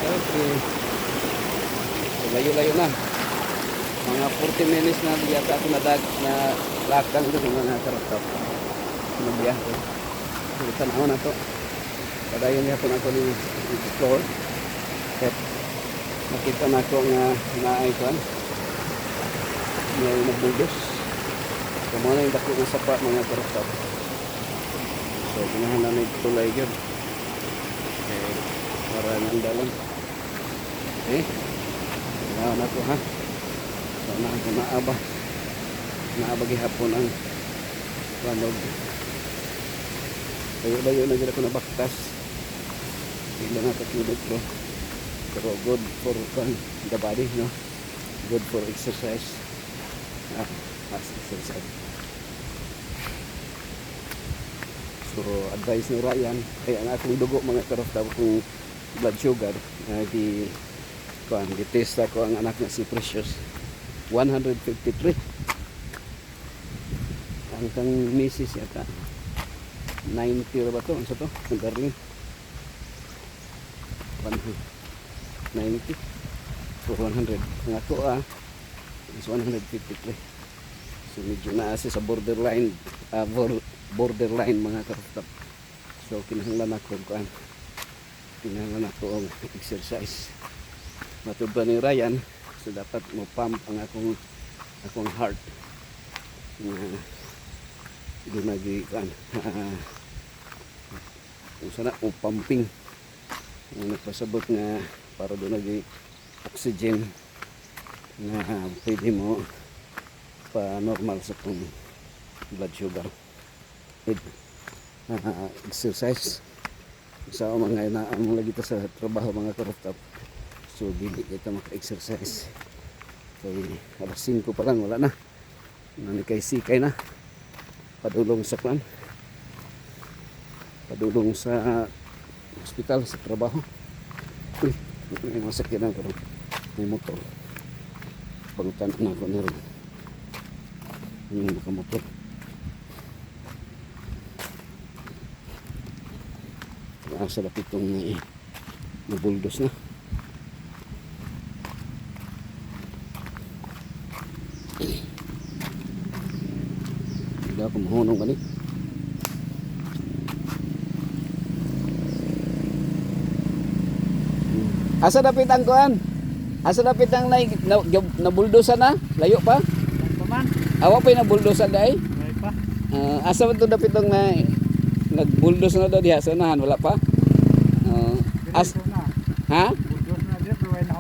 Okay. So, layo-layo na. Mga 40 minutes na yata ako na lakang doon mga karaptap. Nabiyahe. So, tanawan na to. Padayon niya po na ako ni explore. At nakita na ako nga naaykuan. May nagbugos. So, muna yung dako ng sapa mga karaptap. So, ginahan na tulay yun. Okay. Para ng dalan. Okay. Ginahan na ko ha. So, naaba gihapon ang panog. Layo-layo na dyan ako nabaktas. Hindi na katulog ko. Pero good for the body, no? Good for exercise. As exercise. So, advice ni Ryan, kaya ang akong dugo mga karafta, akong blood sugar, gitest ako ang anak niya si Precious. 153. Ang kang misis yata 90 ba to? Ano to? Ang darling 90 or 100. Ang ako is 153. So medyo naasa sa borderline borderline mga karafta. So kinahanglan ako ang exercise. Matod ba ni Ryan, so dapat mo pump ang akong heart. Hindi nag-ikan. Kung sana o pumping. Nagpasabot nga para doon nag-oxygen na pwede mo pa normal sa kong blood sugar. Exercise. Sa mga inaamong lagi ta sa trabaho mga karafta. So dili kita maka-exercise. So alas 5 pa lang wala na. Nanikay-sikay na. Padulong sa kwan. Padulong sa hospital sa trabaho. Uy, may masakyan ako. May motor. Pangutan na ako niron. Yung nakamotor. Nasa lapit itong nabuldos na. Hindi ako mahunong ganit. Asa dapit ang kuan? Asa dapit ang nabuldosan na? Layo pa? Awa pa yung nabuldosan dahil? Layo pa. Asa ba ito dapit ang nagbuldos na daw diha? Sanahan? Wala pa? Ha? Buldos na dito, pero wala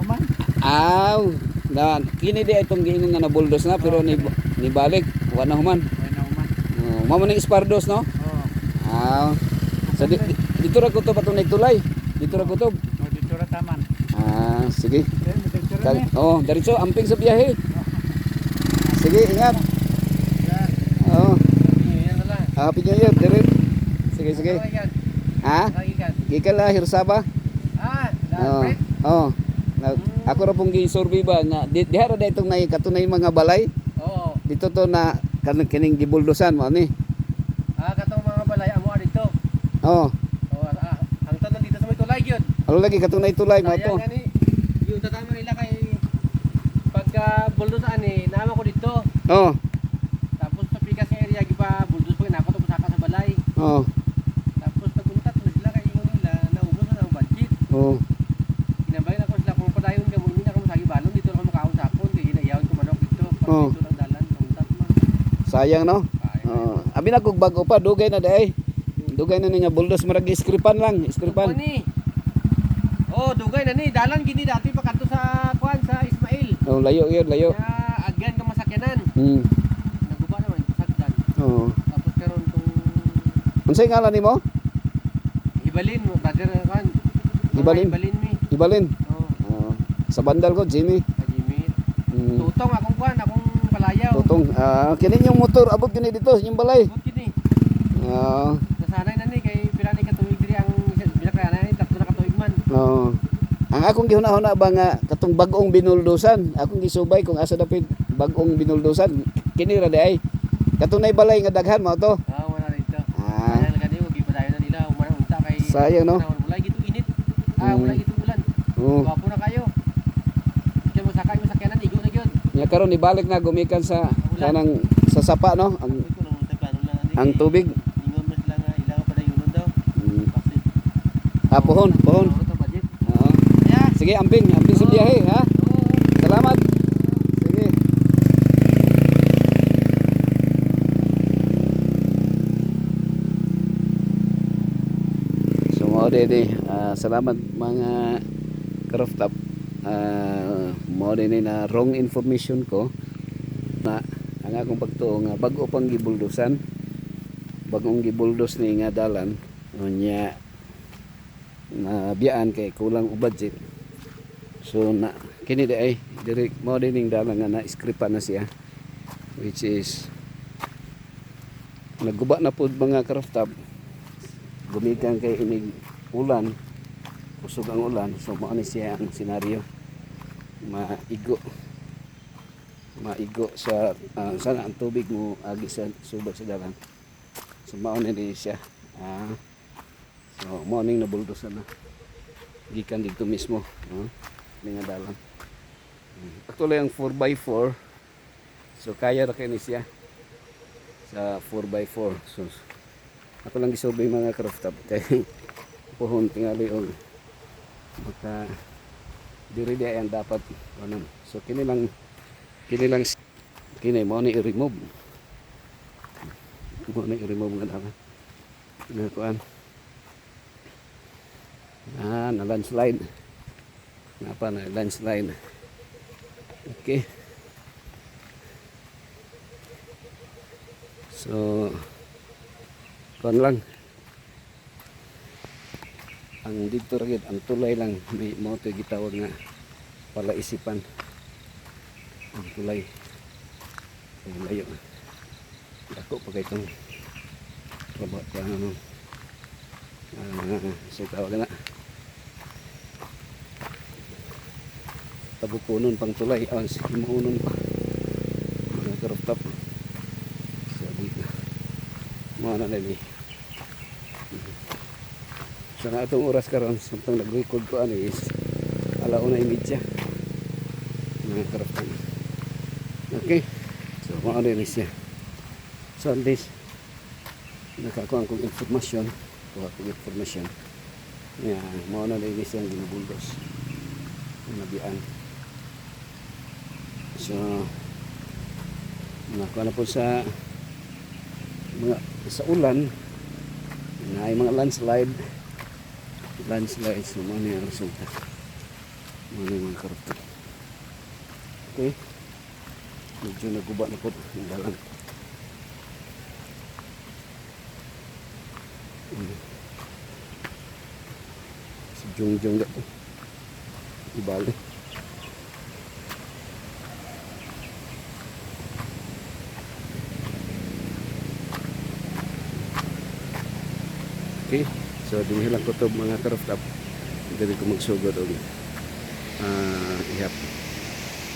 man. Kini di itong giingon nga nabuldos na pero ni balik wala human. Wala man. Mamo ning Espardos no? Oo. So dito ra ko to patunay tulay. Dito ra ko to. Dito ra taman. Sige. Dito Diretso amping sa biyahe. Sige, ingat. Happy New Year, dire. Sige. Gikan la Hirsaba. Ako ra pong gi-survey ba nga diha ra daytong nay katunay mga balay. Oo. Dito to na kining gibuldosan mo ni. Katong mga balay amo dito. Oo. Ang tanan dito sa may tulay gyud. Ano lagi katunay tulay mo to. Sayang ani yung tatama nila kay pagka buldos ani naama ko dito. Oo. Tapos sa pikas nga area gipa buldos pag nako to saka sa balay. Oo. Tapos naguntat na sila kay ingon nila naubos na ang budget. Oo. Kinabayan ako sila kung padayon ka mo hindi na ako masagi balon dito lang makaon sa akon kay inayawon ko manok dito. Oo. Dito lang dalan naguntat man. Sayang no. Abi na kog bago pa dugay na day. Dugay na niya buldos marag iskripan lang, iskripan. Dugay na ni dalan gini dati pa kadto sa kuan sa Ismail. Layo yun, layo. Agyan ka masakyanan. Naguba naman sagdan. Oo. Tapos karon tong Unsay ngalan nimo? Hibalin mo brother kan. Hibalin? Hibalin mi. Ibalin. Oo. Sa bandal ko Jimmy. Jimmy. Tutong akong kuan, akong palayaw. Tutong. Kini yung motor abot kini dito yung balay. Abot kini. Nasanay na ni kay pila ni katuig diri ang binakana ni tatlo na katuig man. Ang akong gihuna-huna ba nga katong bag-ong binuldusan, akong gisubay kung asa dapit bag-ong binuldusan. Kini ra di ay. Katunay balay nga daghan mo to. Wala dito. Sayang na gani wag gipadayon na nila umana unta kay sayang no. Wala gito init. Wala gito ulan. Oo. Gwapo na kayo. Diyan mo sakay mo sakyanan, igo na yun. Nya karon ibalik na gumikan sa kanang sa sapa no ang Ito nung plano lang ani. ang tubig. Ingon man sila nga ilang pa dayon daw. Mm. Kasi Pohon. Ano to budget? Oo. Yeah. Sige, amping sa biyahe ha. Salamat. Sige. So mo salamat mga croftop. Mo na wrong information ko na ang akong pagtuo nga bago pang gibuldosan. Bagong gibuldos ni nga dalan unya na biyaan kay kulang og budget. So na kini di ay diri mo dining dalan nga na iskripa na siya, which is nagguba na pud mga craftab gumikan kay inig ulan, usog ang ulan. So mao ni siya ang senaryo, maigo sa sana ang tubig mo agi sa subak sa dalan. So mao ni siya. So morning na buldosan na gikan dito mismo, nga dalan. Actually ang 4x4, so kaya ra kay ni siya sa 4x4. So ako lang gisurvey mga craftab kay pohon tingali og maka diri di ang dapat ano. So kini lang mo ni i-remove nga dapat nga kuan. Na landslide. Napa na landslide. Okay. So kon lang. Ang dito rin, ang tulay lang may mo to gitawag nga palaisipan. Ang tulay. Ang layo. Dako pa kay tong trabaho pa ano. So tawag na tabukunon pang tulay himuunon pa mga karotap. So dito mga na so na itong oras karon samtang nag-record ko is 1:30 mga karotap. Okay, so mga na siya. So on this nakakuha kong informasyon mo na din siyang ginubuldos ang nabian. So nakuha na po sa ulan na ay mga landslide. So mo na yung resulta, mo na yung mga karto. Okay, medyo naguba na po yung dalan. Jung dito ibalik. Okay, so dinhilang ko to mga karoftab. Dili ko magsugod og ihap